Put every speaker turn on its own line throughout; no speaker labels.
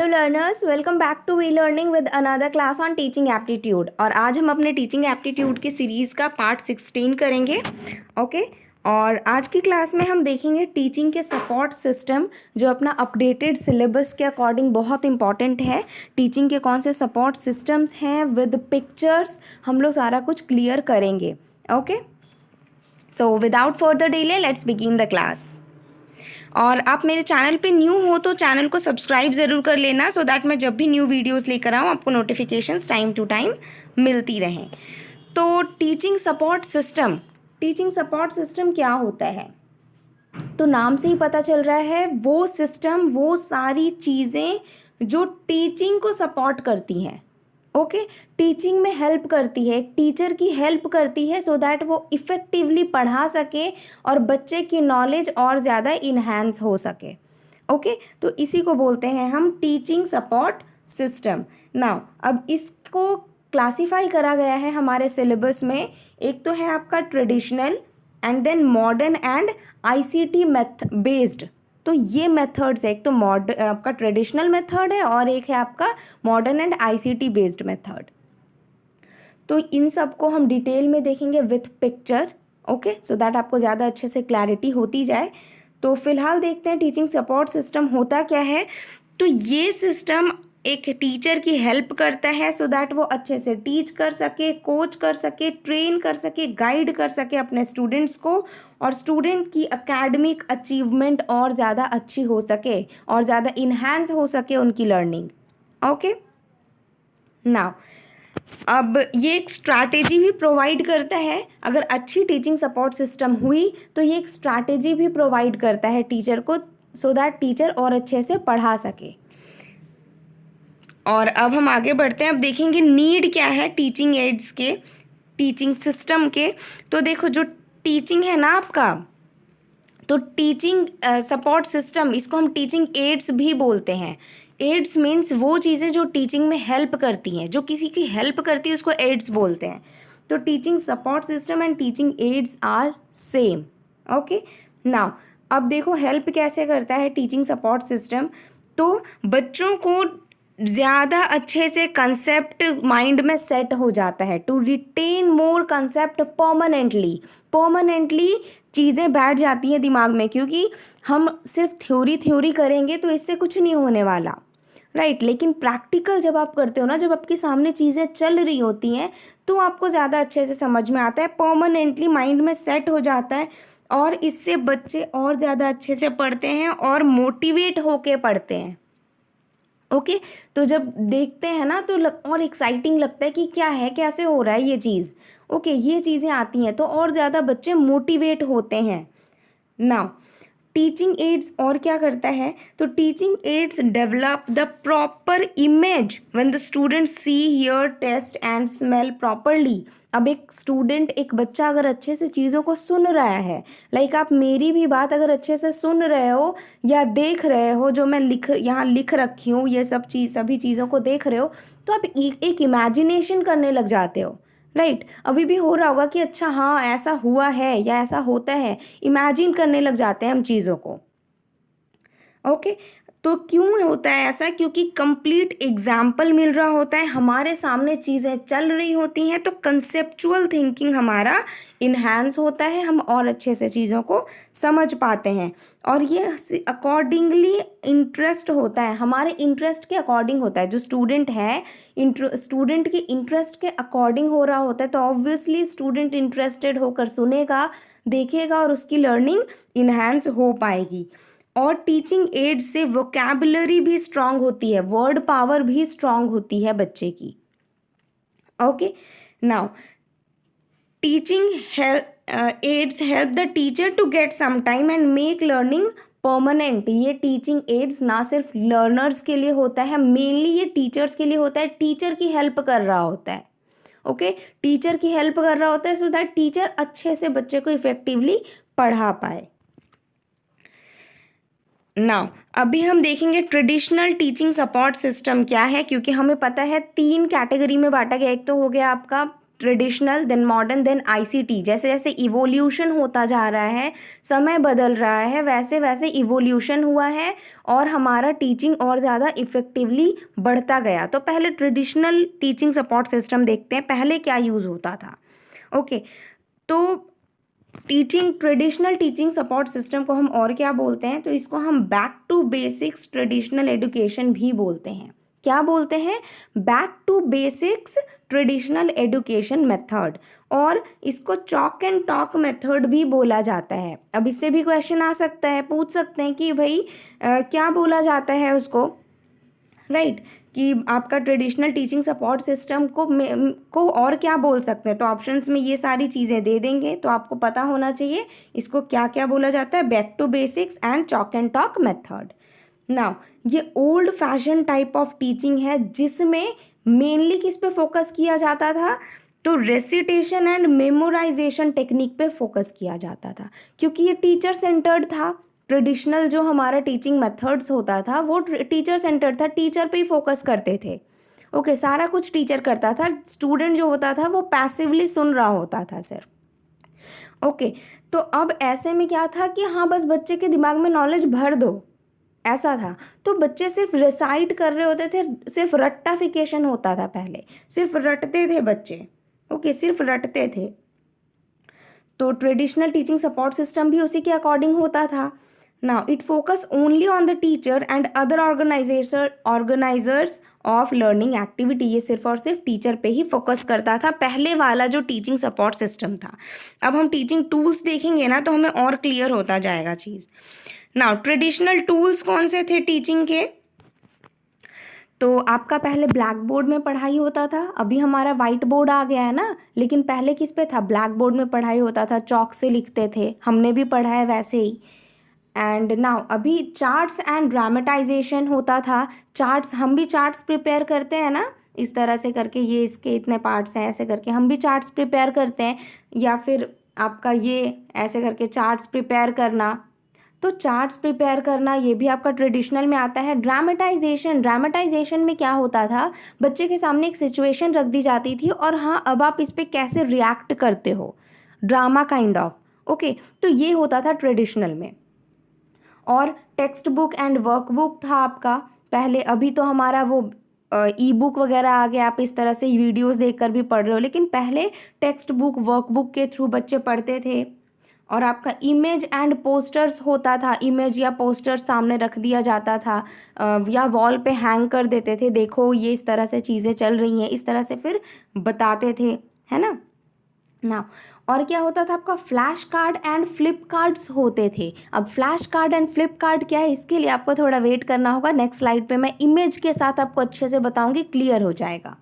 Hello learners, welcome back to we learning with another class on teaching aptitude. और आज हम अपने teaching aptitude की सीरीज़ का पार्ट 16 करेंगे। ओके और आज की क्लास में हम देखेंगे टीचिंग के सपोर्ट सिस्टम, जो अपना अपडेटेड सिलेबस के अकॉर्डिंग बहुत इंपॉर्टेंट है। टीचिंग के कौन से सपोर्ट सिस्टम्स हैं, विद पिक्चर्स हम लोग सारा कुछ क्लियर करेंगे। Okay, so without further delay let's begin the class. और आप मेरे चैनल पे न्यू हो तो चैनल को सब्सक्राइब ज़रूर कर लेना, सो दैट मैं जब भी न्यू वीडियोस लेकर आऊँ आपको नोटिफिकेशंस टाइम टू टाइम मिलती रहें। तो टीचिंग सपोर्ट सिस्टम क्या होता है? तो नाम से ही पता चल रहा है, वो सिस्टम, वो सारी चीज़ें जो टीचिंग को सपोर्ट करती हैं। ओके, टीचिंग में हेल्प करती है, टीचर की हेल्प करती है, सो दैट वो इफ़ेक्टिवली पढ़ा सके और बच्चे की नॉलेज और ज़्यादा इन्हांस हो सके। ओके, तो इसी को बोलते हैं हम टीचिंग सपोर्ट सिस्टम। नाउ अब इसको क्लासीफाई करा गया है हमारे सिलेबस में। एक तो है आपका traditional, and then modern and ICT based. तो ये मेथड्स है, एक तो आपका ट्रेडिशनल मेथड है और एक है आपका modern and ICT based method. तो इन सब को हम डिटेल में देखेंगे with picture. Okay, so that आपको ज़्यादा अच्छे से क्लैरिटी होती जाए। तो फिलहाल देखते हैं टीचिंग सपोर्ट सिस्टम होता क्या है। तो ये सिस्टम एक टीचर की हेल्प करता है, सो दैट वो अच्छे से टीच कर सके, कोच कर सके, ट्रेन कर सके, गाइड कर सके अपने स्टूडेंट्स को, और स्टूडेंट की एकेडमिक अचीवमेंट और ज़्यादा अच्छी हो सके और ज़्यादा इन्हांस हो सके उनकी लर्निंग। ओके, नाउ अब ये एक स्ट्रैटेजी भी प्रोवाइड करता है। अगर अच्छी टीचिंग सपोर्ट सिस्टम हुई तो ये एक स्ट्रैटेजी भी प्रोवाइड करता है टीचर को, सो दैट टीचर और अच्छे से पढ़ा सके। और अब हम आगे बढ़ते हैं। अब देखेंगे नीड क्या है टीचिंग एड्स के, टीचिंग सिस्टम के। तो देखो, जो टीचिंग है ना आपका, तो टीचिंग सपोर्ट सिस्टम, इसको हम टीचिंग एड्स भी बोलते हैं। एड्स मीन्स वो चीज़ें जो टीचिंग में हेल्प करती हैं, जो किसी की हेल्प करती है उसको एड्स बोलते हैं। तो teaching support system and teaching aids are same. Okay, now अब देखो हेल्प कैसे करता है टीचिंग सपोर्ट सिस्टम। तो बच्चों को ज़्यादा अच्छे से कंसेप्ट माइंड में सेट हो जाता है, to retain more concept permanently चीज़ें बैठ जाती हैं दिमाग में, क्योंकि हम सिर्फ थ्योरी करेंगे तो इससे कुछ नहीं होने वाला, राइट। लेकिन प्रैक्टिकल जब आप करते हो ना, जब आपके सामने चीज़ें चल रही होती हैं, तो आपको ज़्यादा अच्छे से समझ में आता है, परमानेंटली माइंड में सेट हो जाता है, और इससे बच्चे और ज़्यादा अच्छे से पढ़ते हैं और मोटिवेट होके पढ़ते हैं। ओके, तो जब देखते हैं ना तो और एक्साइटिंग लगता है कि क्या है, कैसे हो रहा है ये चीज़। ओके, ये चीज़ें आती हैं तो और ज़्यादा बच्चे मोटिवेट होते हैं। नाउ टीचिंग एड्स और क्या करता है, तो teaching aids develop the proper image when the student see, hear, taste and smell properly. अब एक स्टूडेंट, एक बच्चा अगर अच्छे से चीज़ों को सुन रहा है, लाइक आप मेरी भी बात अगर अच्छे से सुन रहे हो या देख रहे हो, जो मैं यहाँ लिख रखी हूँ, ये सभी चीज़ों को देख रहे हो, तो आप एक इमेजिनेशन करने लग जाते हो, राइट। अभी भी हो रहा होगा कि अच्छा हाँ ऐसा हुआ है या ऐसा होता है, इमेजिन करने लग जाते हैं हम चीज़ों को। ओके, तो क्यों होता है ऐसा? क्योंकि कंप्लीट एग्जाम्पल मिल रहा होता है, हमारे सामने चीज़ें चल रही होती हैं, तो कंसेप्चुअल थिंकिंग हमारा इन्हांस होता है, हम और अच्छे से चीज़ों को समझ पाते हैं। और ये अकॉर्डिंगली इंटरेस्ट होता है, हमारे इंटरेस्ट के अकॉर्डिंग होता है। जो स्टूडेंट है, स्टूडेंट के इंटरेस्ट के अकॉर्डिंग हो रहा होता है, तो ऑब्वियसली स्टूडेंट इंटरेस्टेड होकर सुनेगा, देखेगा, और उसकी लर्निंग इन्हांस हो पाएगी। और टीचिंग एड से वोकैबुलरी भी स्ट्रांग होती है, वर्ड पावर भी स्ट्रांग होती है बच्चे की। Okay, now teaching aids help the teacher to get some time and make learning permanent. ये टीचिंग एड्स ना सिर्फ लर्नर्स के लिए होता है, मेनली ये टीचर्स के लिए होता है, टीचर की हेल्प कर रहा होता है। ओके, टीचर की हेल्प कर रहा होता है, सो दैट टीचर अच्छे से बच्चे को इफेक्टिवली पढ़ा पाए। नाउ अभी हम देखेंगे ट्रेडिशनल टीचिंग सपोर्ट सिस्टम क्या है, क्योंकि हमें पता है 3 कैटेगरी में बांटा गया। एक तो हो गया आपका traditional, then modern, then ICT. जैसे जैसे इवोल्यूशन होता जा रहा है, समय बदल रहा है, वैसे वैसे इवोल्यूशन हुआ है और हमारा टीचिंग और ज़्यादा इफ़ेक्टिवली बढ़ता गया। तो पहले ट्रेडिशनल टीचिंग सपोर्ट सिस्टम देखते हैं, पहले क्या यूज़ होता था। ओके, तो ट्रेडिशनल टीचिंग सपोर्ट सिस्टम को हम और क्या बोलते हैं, तो इसको हम back to basics traditional education भी बोलते हैं। क्या बोलते हैं? Back to basics traditional education method, और इसको चॉक एंड टॉक मेथड भी बोला जाता है। अब इससे भी क्वेश्चन आ सकता है, पूछ सकते हैं कि भाई क्या बोला जाता है उसको, राइट कि आपका ट्रेडिशनल टीचिंग सपोर्ट सिस्टम को और क्या बोल सकते हैं। तो ऑप्शंस में ये सारी चीज़ें दे देंगे, तो आपको पता होना चाहिए इसको क्या क्या बोला जाता है, back to basics and chalk and talk method. Now ये old fashion type of teaching है, जिसमें मेनली किस पे फोकस किया जाता था, तो रेसिटेशन एंड मेमोराइजेशन टेक्निक पे फोकस किया जाता था, क्योंकि ये टीचर सेंटर्ड था। ट्रेडिशनल जो हमारा टीचिंग मेथड्स होता था वो टीचर सेंटर्ड था, टीचर पे ही फोकस करते थे। ओके, सारा कुछ टीचर करता था, स्टूडेंट जो होता था वो पैसिवली सुन रहा होता था सिर्फ। ओके, तो अब ऐसे में क्या था कि हाँ बस बच्चे के दिमाग में नॉलेज भर दो, ऐसा था। तो बच्चे सिर्फ रिसाइट कर रहे होते थे, सिर्फ रट्टाफिकेशन होता था पहले, सिर्फ रटते थे बच्चे। ओके, सिर्फ रटते थे। तो ट्रेडिशनल टीचिंग सपोर्ट सिस्टम भी उसी के अकॉर्डिंग होता था। Now it focus only on the teacher and other organizers of learning activity. ये सिर्फ और सिर्फ टीचर पे ही फोकस करता था, पहले वाला जो टीचिंग सपोर्ट सिस्टम था। अब हम टीचिंग टूल्स देखेंगे ना, तो हमें और क्लियर होता जाएगा चीज़। नाउ ट्रेडिशनल टूल्स कौन से थे टीचिंग के, तो आपका पहले ब्लैक बोर्ड में पढ़ाई होता था, अभी हमारा वाइट बोर्ड आ गया है ना, लेकिन पहले किस पे था, ब्लैक बोर्ड में पढ़ाई होता था, चौक से लिखते थे, हमने भी पढ़ा है वैसे ही। एंड नाउ अभी चार्ट्स एंड ड्रामेटाइजेशन होता था। चार्ट्स, हम भी चार्ट्स प्रिपेयर करते हैं ना, इस तरह से करके, ये इसके इतने पार्ट्स हैं ऐसे करके हम भी चार्ट्स प्रिपेयर करते हैं, या फिर आपका ये ऐसे करके चार्ट्स प्रिपेयर करना। तो चार्ट्स प्रिपेयर करना ये भी आपका ट्रेडिशनल में आता है। ड्रामेटाइजेशन में क्या होता था, बच्चे के सामने एक सिचुएशन रख दी जाती थी और हाँ अब आप इस पर कैसे रिएक्ट करते हो, ड्रामा काइंड ऑफ। ओके, तो ये होता था ट्रेडिशनल में। और टेक्स्ट बुक एंड वर्कबुक था आपका पहले, अभी तो हमारा वो ई बुक वगैरह आ गया, आप इस तरह से वीडियोस देखकर भी पढ़ रहे हो, लेकिन पहले टेक्स्ट बुक वर्कबुक के थ्रू बच्चे पढ़ते थे। और आपका इमेज एंड पोस्टर्स होता था, इमेज या पोस्टर सामने रख दिया जाता था, या वॉल पे हैंग कर देते थे, देखो ये इस तरह से चीज़ें चल रही हैं, इस तरह से फिर बताते थे, है ना। और क्या होता था आपका, flash card and flip cards होते थे। अब flash card and flip card क्या है, इसके लिए आपको थोड़ा वेट करना होगा, नेक्स्ट स्लाइड पे मैं इमेज के साथ आपको अच्छे से बताऊंगी, क्लियर हो जाएगा।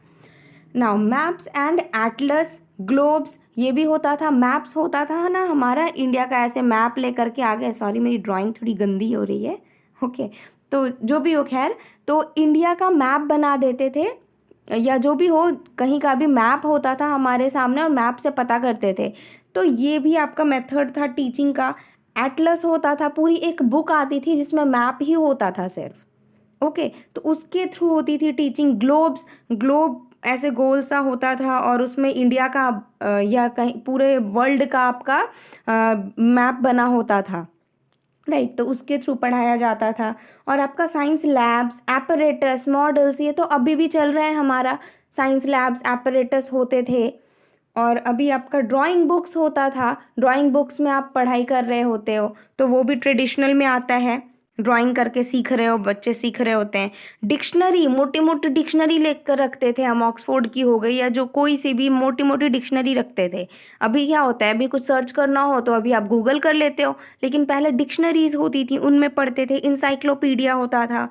Now maps and atlas globes, ये भी होता था। मैप्स होता था ना हमारा इंडिया का, ऐसे मैप लेकर के आ गए, सॉरी मेरी ड्राइंग थोड़ी गंदी हो रही है। ओके, तो जो भी हो, खैर, तो इंडिया का मैप बना देते थे, या जो भी हो, कहीं का भी मैप होता था हमारे सामने और मैप से पता करते थे। तो ये भी आपका मेथड था टीचिंग का। एटलस होता था, पूरी एक बुक आती थी जिसमें मैप ही होता था सिर्फ। ओके, तो उसके थ्रू होती थी टीचिंग। ग्लोब ऐसे गोल सा होता था और उसमें इंडिया का या कहीं पूरे वर्ल्ड का आपका मैप बना होता था, राइट, तो उसके थ्रू पढ़ाया जाता था। और आपका साइंस लैब्स, एपरेटस, मॉडल्स, ये तो अभी भी चल रहा है हमारा, साइंस लैब्स, एपरेटस होते थे। और अभी आपका ड्राइंग बुक्स होता था, ड्राइंग बुक्स में आप पढ़ाई कर रहे होते हो, तो वो भी ट्रेडिशनल में आता है, ड्राइंग करके सीख रहे हो, बच्चे सीख रहे होते हैं। डिक्शनरी, मोटी मोटी डिक्शनरी लेकर रखते थे हम, ऑक्सफोर्ड की हो गई या जो कोई सी भी मोटी मोटी डिक्शनरी रखते थे। अभी क्या होता है, अभी कुछ सर्च करना हो तो अभी आप गूगल कर लेते हो, लेकिन पहले डिक्शनरीज होती थी, उनमें पढ़ते थे। इंसाइक्लोपीडिया होता था।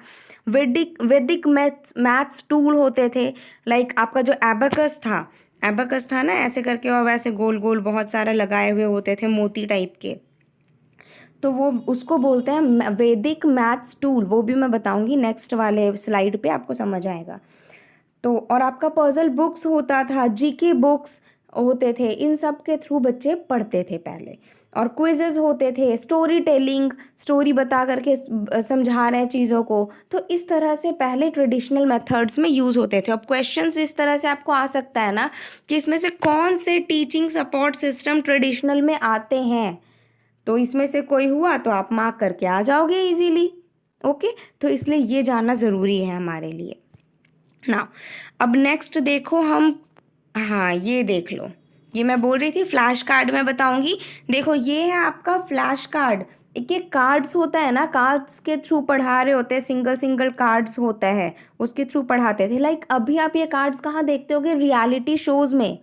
वैदिक मैथ्स टूल होते थे, लाइक आपका जो एबेकस था ना ऐसे करके, और वैसे गोल गोल बहुत सारे लगाए हुए होते थे मोती टाइप के, तो वो उसको बोलते हैं वैदिक मैथ्स टूल। वो भी मैं बताऊंगी नेक्स्ट वाले स्लाइड पे, आपको समझ आएगा। तो और आपका पजल बुक्स होता था, जीके बुक्स होते थे, इन सब के थ्रू बच्चे पढ़ते थे पहले। और क्विजेज होते थे, स्टोरी टेलिंग, स्टोरी बता करके समझा रहे हैं चीज़ों को। तो इस तरह से पहले ट्रेडिशनल मेथड्स में यूज़ होते थे। अब क्वेश्चंस इस तरह से आपको आ सकता है ना कि इसमें से कौन से टीचिंग सपोर्ट सिस्टम ट्रेडिशनल में आते हैं, तो इसमें से कोई हुआ तो आप मार्क करके आ जाओगे इजीली। ओके, तो इसलिए ये जानना ज़रूरी है हमारे लिए ना। अब नेक्स्ट देखो हम, हाँ ये देख लो, ये मैं बोल रही थी फ्लैश कार्ड में बताऊंगी। देखो ये है आपका फ्लैश कार्ड। एक कार्ड्स होता है ना, कार्ड्स के थ्रू पढ़ा रहे होते हैं, सिंगल सिंगल कार्ड्स होता है, उसके थ्रू पढ़ाते थे। लाइक अभी आप ये कार्ड्स कहाँ देखते होगे, रियलिटी शोज़ में।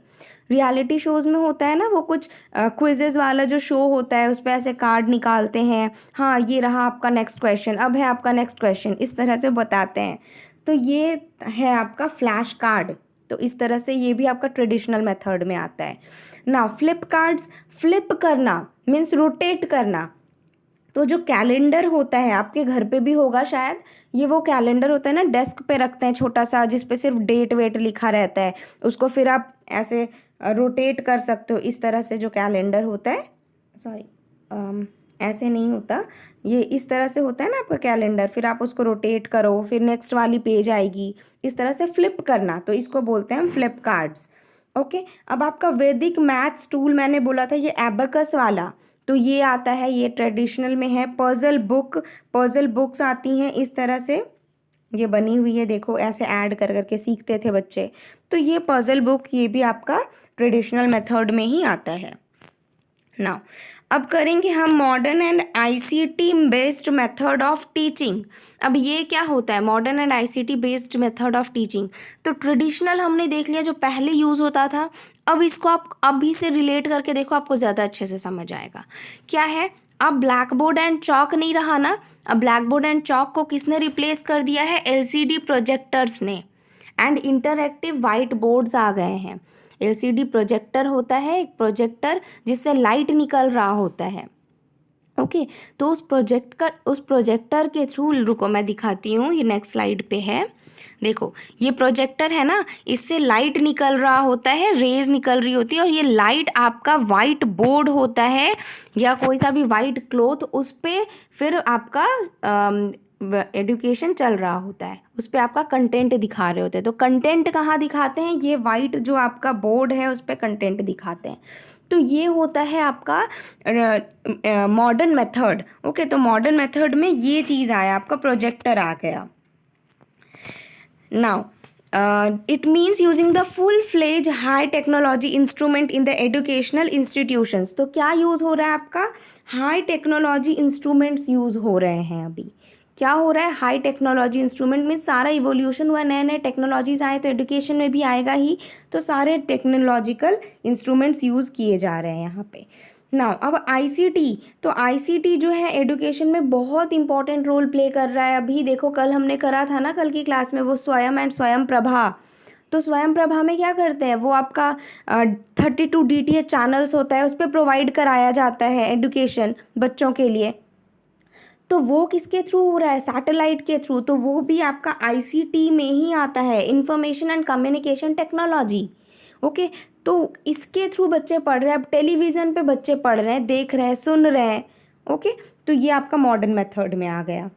रियलिटी शोज़ में होता है ना वो कुछ क्विजेज वाला जो शो होता है, उस पर ऐसे कार्ड निकालते हैं, हाँ ये रहा आपका नेक्स्ट क्वेश्चन, अब है आपका नेक्स्ट क्वेश्चन, इस तरह से बताते हैं। तो ये है आपका फ्लैश कार्ड। तो इस तरह से ये भी आपका ट्रेडिशनल मेथड में आता है ना। फ्लिप कार्ड्स, फ्लिप करना मीन्स रोटेट करना। तो जो कैलेंडर होता है आपके घर पे भी होगा शायद, ये वो कैलेंडर होता है ना, डेस्क पे रखते हैं छोटा सा, जिस पे सिर्फ डेट वेट लिखा रहता है, उसको फिर आप ऐसे रोटेट कर सकते हो इस तरह से। जो कैलेंडर होता है, सॉरी ऐसे नहीं होता, ये इस तरह से होता है ना आपका कैलेंडर, फिर आप उसको रोटेट करो, फिर नेक्स्ट वाली पेज आएगी, इस तरह से फ्लिप करना, तो इसको बोलते हैं हम फ्लिप कार्ड्स। ओके, अब आपका वैदिक मैथ्स टूल मैंने बोला था, ये एबेकस वाला, तो ये आता है, ये ट्रेडिशनल में है। पजल बुक, पजल बुक्स आती हैं इस तरह से, ये बनी हुई है, देखो ऐसे ऐड कर करके सीखते थे बच्चे। तो ये पजल बुक, ये भी आपका ट्रेडिशनल मेथड में ही आता है ना। अब करेंगे हम modern and ICT based method of teaching. अब ये क्या होता है modern and ICT based method of teaching? तो ट्रेडिशनल हमने देख लिया जो पहले यूज़ होता था। अब इसको आप अभी से रिलेट करके देखो, आपको ज़्यादा अच्छे से समझ आएगा। क्या है, अब ब्लैक बोर्ड एंड चॉक नहीं रहा ना। अब ब्लैक बोर्ड एंड चॉक को किसने रिप्लेस कर दिया है? एलसीडी प्रोजेक्टर्स ने। एंड इंटरएक्टिव वाइट बोर्ड्स आ गए हैं। एलसीडी प्रोजेक्टर होता है, एक प्रोजेक्टर जिससे लाइट निकल रहा होता है। ओके, तो उस प्रोजेक्टर के थ्रू, रुको मैं दिखाती हूँ, ये नेक्स्ट स्लाइड पे है। देखो ये प्रोजेक्टर है ना, इससे लाइट निकल रहा होता है, रेज निकल रही होती है, और ये लाइट आपका वाइट बोर्ड होता है या कोई सा भी वाइट क्लॉथ, उस पर फिर आपका एजुकेशन चल रहा होता है, उस पर आपका कंटेंट दिखा रहे होते हैं। तो कंटेंट कहाँ दिखाते हैं? ये वाइट जो आपका बोर्ड है उस पर कंटेंट दिखाते हैं। तो ये होता है आपका मॉडर्न मेथड। ओके, तो मॉडर्न मेथड में ये चीज़ आया, आपका प्रोजेक्टर आ गया। Now it means using the full-fledged high technology instrument in the educational institutions। तो क्या यूज़ हो रहा है आपका? हाई टेक्नोलॉजी इंस्ट्रूमेंट्स यूज़ हो रहे हैं। अभी क्या हो रहा है? हाई टेक्नोलॉजी इंस्ट्रूमेंट में सारा इवोल्यूशन हुआ, नए नए टेक्नोलॉजीज आए, तो एजुकेशन में भी आएगा ही। तो सारे टेक्नोलॉजिकल इंस्ट्रूमेंट्स यूज़ किए जा रहे हैं यहाँ पे ना। अब आईसीटी, तो आईसीटी जो है एजुकेशन में बहुत इंपॉर्टेंट रोल प्ले कर रहा है। अभी देखो कल हमने करा था ना, कल की क्लास में, वो स्वयं एंड स्वयं प्रभा। तो स्वयं प्रभा में क्या करते हैं, वो आपका 32 DTH चैनल्स होता है, उस पर प्रोवाइड कराया जाता है एडुकेशन बच्चों के लिए। तो वो किसके थ्रू हो रहा है? सैटेलाइट के थ्रू। तो वो भी आपका आईसीटी में ही आता है, information and communication technology. Okay, तो इसके थ्रू बच्चे पढ़ रहे हैं। अब टेलीविज़न पे बच्चे पढ़ रहे हैं, देख रहे हैं, सुन रहे हैं। ओके, तो ये आपका मॉडर्न मेथड में आ गया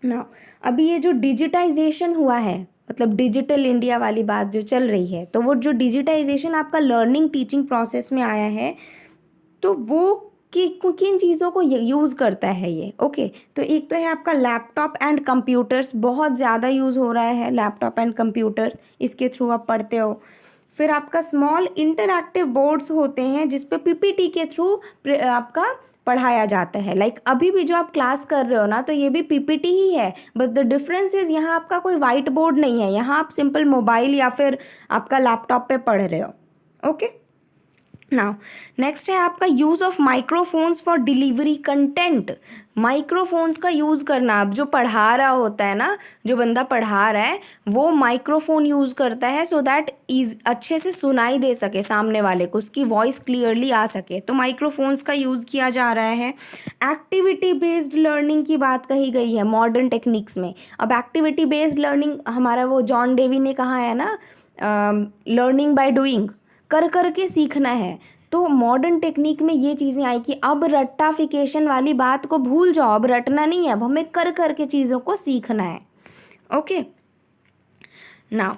ना। अभी ये जो डिजिटाइजेशन हुआ है, मतलब डिजिटल इंडिया वाली बात जो चल रही है, तो वो जो डिजिटाइजेशन आपका लर्निंग टीचिंग प्रोसेस में आया है, तो वो किन चीज़ों को यूज़ करता है ये? ओके, तो एक तो है आपका लैपटॉप एंड कंप्यूटर्स, बहुत ज़्यादा यूज़ हो रहा है लैपटॉप एंड कंप्यूटर्स, इसके थ्रू आप पढ़ते हो। फिर आपका स्मॉल इंटरैक्टिव बोर्ड्स होते हैं जिस पे पीपीटी के थ्रू आपका पढ़ाया जाता है। लाइक अभी भी जो आप क्लास कर रहे हो ना, तो ये भी पीपीटी ही है, बट द डिफरेंस इज यहाँ आपका कोई वाइट बोर्ड नहीं है, यहाँ आप सिंपल मोबाइल या फिर आपका लैपटॉप पे पढ़ रहे हो। ओके, नाउ नेक्स्ट है आपका use of microphones for delivery content. Microphones का यूज़ करना, अब जो पढ़ा रहा होता है ना, जो बंदा पढ़ा रहा है वो माइक्रोफोन यूज़ करता है सो दैट अच्छे से सुनाई दे सके सामने वाले को, उसकी वॉइस क्लियरली आ सके, तो माइक्रोफोन्स का यूज़ किया जा रहा है। एक्टिविटी बेस्ड लर्निंग की बात कही गई है मॉडर्न टेक्निक्स में। अब एक्टिविटी बेस्ड लर्निंग हमारा वो जॉन डेवी ने कहा है ना, लर्निंग बाय डूइंग, कर कर के सीखना है। तो मॉडर्न टेक्निक में ये चीज़ें आई कि अब रट्टाफिकेशन वाली बात को भूल जाओ, अब रटना नहीं है, अब हमें कर कर के चीज़ों को सीखना है। ओके, नाउ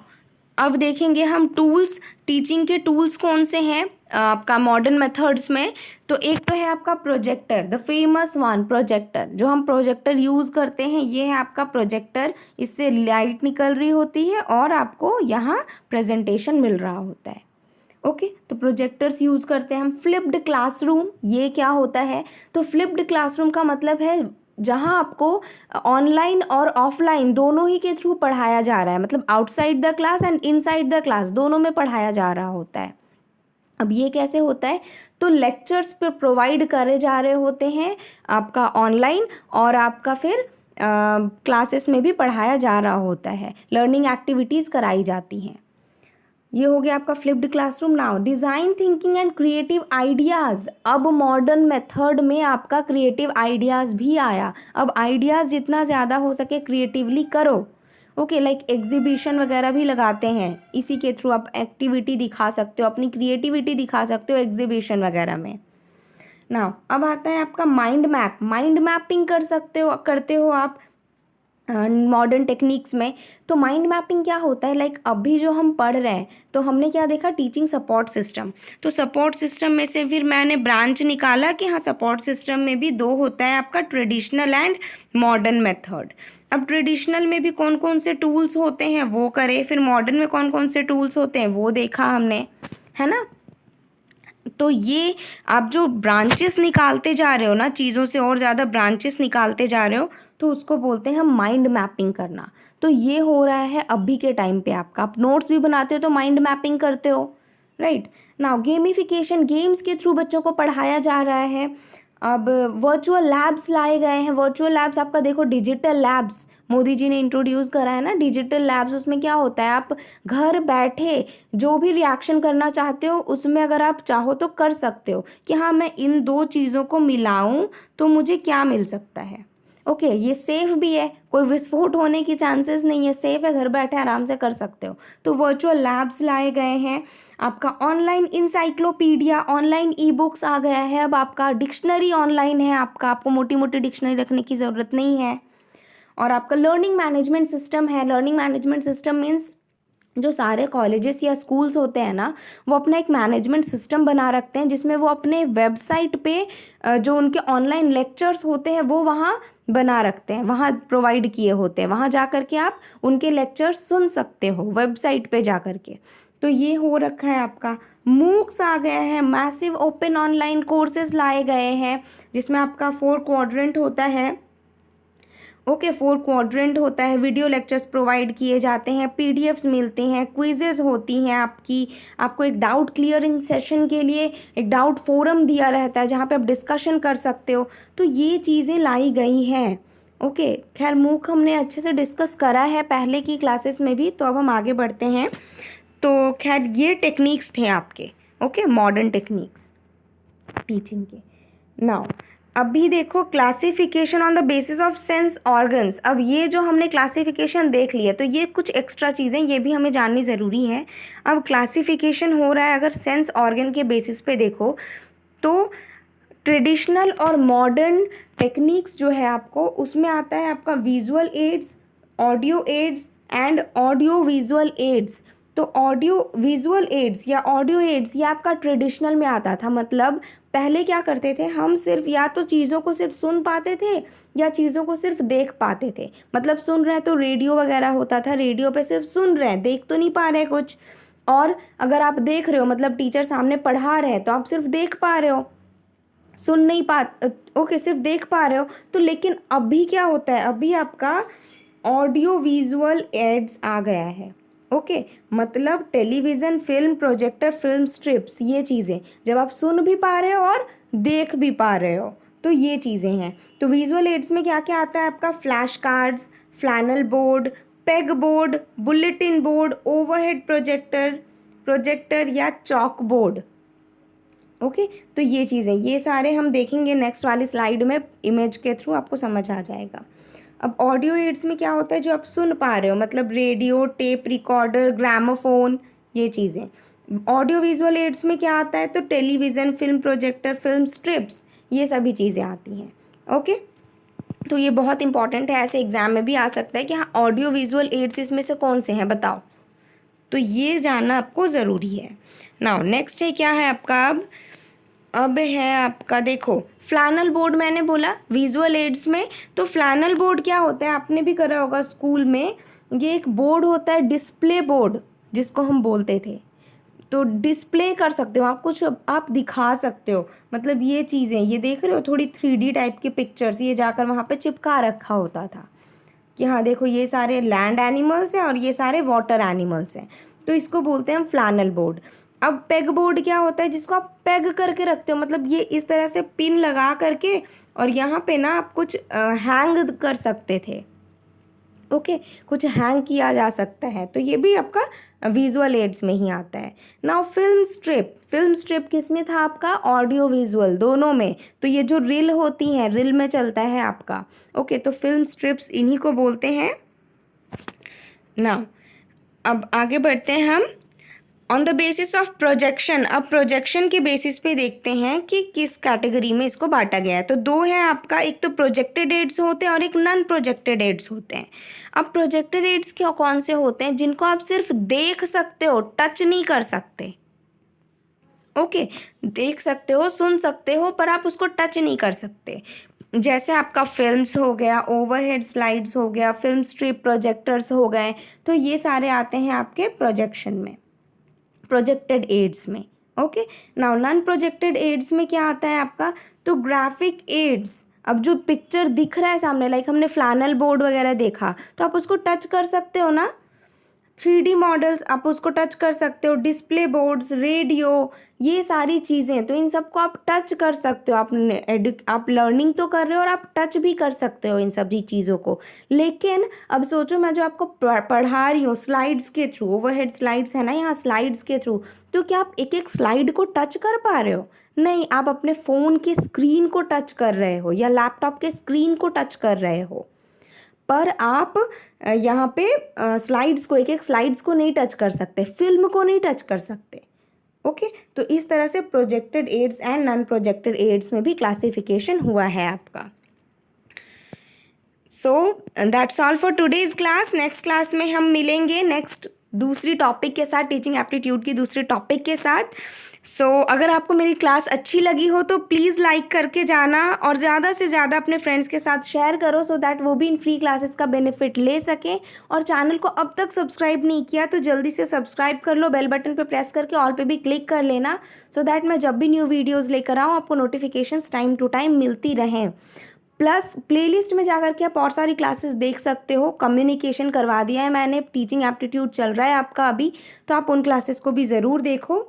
अब देखेंगे हम टूल्स, टीचिंग के टूल्स कौन से हैं आपका मॉडर्न मेथड्स में। तो एक तो है आपका projector, the famous one projector, जो हम प्रोजेक्टर यूज़ करते हैं, ये है आपका प्रोजेक्टर। इससे लाइट निकल रही होती है और आपको यहाँ प्रेजेंटेशन मिल रहा होता है। ओके, तो प्रोजेक्टर्स यूज़ करते हैं हम। फ्लिप्ड क्लासरूम, ये क्या होता है? तो फ्लिप्ड क्लासरूम का मतलब है जहाँ आपको ऑनलाइन और ऑफलाइन दोनों ही के थ्रू पढ़ाया जा रहा है, मतलब outside the class and inside the class दोनों में पढ़ाया जा रहा होता है। अब ये कैसे होता है? तो लेक्चर्स पे प्रोवाइड करे जा रहे होते हैं आपका ऑनलाइन, और आपका फिर क्लासेस में भी पढ़ाया जा रहा होता है, लर्निंग एक्टिविटीज़ कराई जाती हैं। ये हो गया आपका flipped classroom. Now design thinking and creative ideas, अब मॉडर्न मेथड में आपका क्रिएटिव आइडियाज़ भी आया। अब आइडियाज़ जितना ज़्यादा हो सके क्रिएटिवली करो। ओके, लाइक एग्जीबिशन वगैरह भी लगाते हैं, इसी के थ्रू आप एक्टिविटी दिखा सकते हो, अपनी क्रिएटिविटी दिखा सकते हो एग्जीबिशन वगैरह में। नाउ अब आता है आपका माइंड मैप, माइंड मैपिंग कर सकते हो, करते हो आप मॉडर्न टेक्निक्स में। तो माइंड मैपिंग क्या होता है? लाइक अभी जो हम पढ़ रहे हैं, तो हमने क्या देखा? Teaching support system. तो सपोर्ट सिस्टम में से फिर मैंने ब्रांच निकाला कि हाँ, सपोर्ट सिस्टम में भी दो होता है आपका, ट्रेडिशनल एंड मॉडर्न मेथड। अब ट्रेडिशनल में भी कौन कौन से टूल्स होते हैं वो करे, फिर मॉडर्न में कौन कौन से टूल्स होते हैं वो देखा हमने, है ना। तो ये आप जो ब्रांचेस निकालते जा रहे हो ना, चीज़ों से और ज़्यादा ब्रांचेस निकालते जा रहे हो, तो उसको बोलते हैं हम माइंड मैपिंग करना। तो ये हो रहा है अभी के टाइम पे आपका। आप नोट्स भी बनाते हो तो माइंड मैपिंग करते हो, राइट। नाउ गेमिफिकेशन, गेम्स के थ्रू बच्चों को पढ़ाया जा रहा है। अब वर्चुअल लैब्स लाए गए हैं। वर्चुअल लैब्स आपका देखो, डिजिटल लैब्स मोदी जी ने इंट्रोड्यूस करा है ना, डिजिटल लैब्स। उसमें क्या होता है, आप घर बैठे जो भी रिएक्शन करना चाहते हो उसमें अगर आप चाहो तो कर सकते हो कि हाँ, मैं इन दो चीज़ों को मिलाऊं तो मुझे क्या मिल सकता है। ओके, ये सेफ भी है, कोई विस्फोट होने की चांसेस नहीं है, सेफ है, घर बैठे आराम से कर सकते हो। तो वर्चुअल लैब्स लाए गए हैं। आपका online encyclopedia, online e books आ गया है। अब आपका डिक्शनरी ऑनलाइन है, आपको मोटी मोटी डिक्शनरी रखने की ज़रूरत नहीं है। और आपका लर्निंग मैनेजमेंट सिस्टम है। लर्निंग मैनेजमेंट सिस्टम मीन्स जो सारे कॉलेजेस या स्कूल्स होते हैं ना, वो अपना एक मैनेजमेंट सिस्टम बना रखते हैं, जिसमें वो अपने वेबसाइट पे जो उनके ऑनलाइन लेक्चर्स होते हैं वो वहाँ बना रखते हैं, वहाँ प्रोवाइड किए होते हैं, वहाँ जा कर के आप उनके लेक्चर्स सुन सकते हो वेबसाइट पे जा कर के। तो ये हो रखा है आपका। मूक्स आ गया है, मैसिव ओपन ऑनलाइन कोर्सेज लाए गए हैं, जिसमें आपका 4 क्वाड्रेंट होता है। ओके, 4 क्वाड्रेंट होता है। वीडियो लेक्चर्स प्रोवाइड किए जाते हैं, पीडीएफ्स मिलते हैं, क्विजेज होती हैं आपको एक डाउट क्लियरिंग सेशन के लिए एक डाउट फोरम दिया रहता है जहाँ पे आप डिस्कशन कर सकते हो। तो ये चीज़ें लाई गई हैं। ओके, खैर मूक हमने अच्छे से डिस्कस करा है पहले की क्लासेस में भी, तो अब हम आगे बढ़ते हैं। तो खैर ये टेक्निक्स थे आपके, ओके, मॉडर्न टेक्निक्स टीचिंग के। नाउ अभी देखो classification on the basis of sense organs. अब ये जो हमने क्लासिफिकेशन देख लिया, तो ये कुछ एक्स्ट्रा चीज़ें ये भी हमें जाननी ज़रूरी है। अब क्लासिफिकेशन हो रहा है अगर सेंस ऑर्गन के बेसिस पे देखो, तो ट्रेडिशनल और मॉडर्न टेक्निक्स जो है आपको उसमें आता है आपका visual aids, audio aids and audio visual aids. तो ऑडियो विजुअल एड्स या ऑडियो एड्स ये आपका ट्रेडिशनल में आता था। मतलब पहले क्या करते थे हम, सिर्फ या तो चीज़ों को सिर्फ सुन पाते थे या चीज़ों को सिर्फ देख पाते थे। मतलब सुन रहे तो रेडियो वगैरह होता था, रेडियो पे सिर्फ सुन रहे हैं, देख तो नहीं पा रहे कुछ। और अगर आप देख रहे हो, मतलब टीचर सामने पढ़ा रहे हैं, तो आप सिर्फ देख पा रहे हो, सुन नहीं पा, ओके, सिर्फ देख पा रहे हो। तो लेकिन अभी क्या होता है, अभी आपका ऑडियो विजुअल एड्स आ गया है। ओके, मतलब television, film projector, film strips, ये चीज़ें जब आप सुन भी पा रहे हो और देख भी पा रहे हो, तो ये चीज़ें हैं। तो विजुअल एड्स में क्या क्या आता है आपका? Flash cards, flannel board, peg board, bulletin board, overhead projector या चॉक बोर्ड। ओके, तो ये चीज़ें, ये सारे हम देखेंगे नेक्स्ट वाली स्लाइड में, इमेज के थ्रू आपको समझ आ जाएगा। अब ऑडियो एड्स में क्या होता है, जो आप सुन पा रहे हो, मतलब रेडियो, टेप रिकॉर्डर, ग्रामोफोन, ये चीज़ें। ऑडियो विजुअल एड्स में क्या आता है, तो television, film projector, film strips, ये सभी चीज़ें आती हैं। ओके, तो ये बहुत इंपॉर्टेंट है, ऐसे एग्जाम में भी आ सकता है कि हाँ ऑडियो विजुअल एड्स इसमें से कौन से हैं बताओ, तो ये जानना आपको ज़रूरी है। नाउ नेक्स्ट है, क्या है आपका अब है आपका, देखो फ्लैनल बोर्ड मैंने बोला विजुअल एड्स में। तो फ्लैनल बोर्ड क्या होता है, आपने भी करा होगा स्कूल में, ये एक बोर्ड होता है डिस्प्ले बोर्ड जिसको हम बोलते थे। तो डिस्प्ले कर सकते हो आप, कुछ आप दिखा सकते हो, मतलब ये चीज़ें, ये देख रहे हो थोड़ी 3D टाइप की पिक्चर्स, ये जाकर वहाँ पे चिपका रखा होता था कि हाँ देखो ये सारे लैंड एनिमल्स हैं और ये सारे वाटर एनिमल्स हैं, तो इसको बोलते हैं हम फ्लैनल बोर्ड। अब पेग बोर्ड क्या होता है, जिसको आप पेग करके रखते हो, मतलब ये इस तरह से पिन लगा करके और यहाँ पे ना आप कुछ हैंग कर सकते थे। ओके, कुछ हैंग किया जा सकता है, तो ये भी आपका विजुअल एड्स में ही आता है। Now film strip, film strip किस में था आपका, ऑडियो विजुअल दोनों में। तो ये जो रील होती हैं, रील में चलता है आपका। ओके, तो फिल्म स्ट्रिप्स इन्हीं को बोलते हैं। नाउ अब आगे बढ़ते हैं हम on the basis of projection. अब प्रोजेक्शन के बेसिस पे देखते हैं कि किस कैटेगरी में इसको बांटा गया है। तो दो है आपका, एक तो प्रोजेक्टेड एड्स होते हैं और एक नॉन प्रोजेक्टेड एड्स होते हैं। अब प्रोजेक्टेड एड्स क्या कौन से होते हैं, जिनको आप सिर्फ देख सकते हो, टच नहीं कर सकते। ओके, देख सकते हो, सुन सकते हो, पर आप उसको टच नहीं कर सकते। जैसे आपका फिल्म्स हो गया, ओवरहेड स्लाइड्स हो गया, फिल्म स्ट्रिप, प्रोजेक्टर्स हो गए, तो ये सारे आते हैं आपके प्रोजेक्शन में, प्रोजेक्टेड एड्स में। Okay, now non projected aids में क्या आता है आपका, तो ग्राफिक एड्स। अब जो पिक्चर दिख रहा है सामने, लाइक हमने फ्लैनल बोर्ड वगैरह देखा, तो आप उसको टच कर सकते हो ना, 3D मॉडल्स आप उसको टच कर सकते हो, डिस्प्ले बोर्ड्स, रेडियो, ये सारी चीज़ें, तो इन सबको आप टच कर सकते हो। आप लर्निंग तो कर रहे हो और आप टच भी कर सकते हो इन सभी चीज़ों को। लेकिन अब सोचो, मैं जो आपको पढ़ा रही हूँ स्लाइड्स के थ्रू, ओवरहेड स्लाइड्स है ना यहाँ, स्लाइड्स के थ्रू, तो क्या आप एक एक स्लाइड को टच कर पा रहे हो, नहीं, आप अपने फ़ोन के स्क्रीन को टच कर रहे हो या लैपटॉप के स्क्रीन को टच कर रहे हो, पर आप यहाँ पे स्लाइड्स को, एक एक स्लाइड्स को नहीं टच कर सकते, फिल्म को नहीं टच कर सकते। ओके, तो इस तरह से projected aids and non projected aids में भी क्लासिफिकेशन हुआ है आपका। So that's all for today's class. Next class में हम मिलेंगे नेक्स्ट दूसरी टॉपिक के साथ, टीचिंग एप्टीट्यूड की दूसरे टॉपिक के साथ। अगर आपको मेरी क्लास अच्छी लगी हो तो प्लीज़ लाइक करके जाना और ज़्यादा से ज़्यादा अपने फ्रेंड्स के साथ शेयर करो, सो दैट वो भी इन फ्री क्लासेस का बेनिफिट ले सकें। और चैनल को अब तक सब्सक्राइब नहीं किया तो जल्दी से सब्सक्राइब कर लो, बेल बटन पे प्रेस करके ऑल पे भी क्लिक कर लेना, सो दैट मैं जब भी न्यू वीडियोज़ लेकर आऊँ आपको नोटिफिकेशंस टाइम टू टाइम मिलती रहें। प्लस प्लेलिस्ट में जाकर के आप और सारी क्लासेस देख सकते हो, कम्युनिकेशन करवा दिया है मैंने, टीचिंग एप्टीट्यूड चल रहा है आपका अभी, तो आप उन क्लासेस को भी ज़रूर देखो।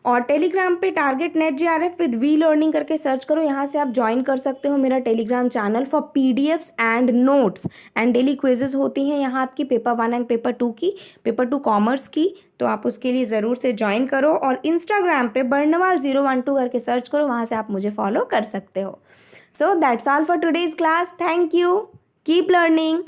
और टेलीग्राम पे target NET JRF with V learning करके सर्च करो, यहाँ से आप ज्वाइन कर सकते हो मेरा Telegram channel for PDFs and notes and daily quizzes होती हैं यहाँ आपकी पेपर 1 एंड पेपर 2 की, पेपर 2 कॉमर्स की, तो आप उसके लिए ज़रूर से ज्वाइन करो। और इंस्टाग्राम पे बर्नवाल 012 करके सर्च करो, वहाँ से आप मुझे फॉलो कर सकते हो। सो that's all for today's class, thank you, keep learning.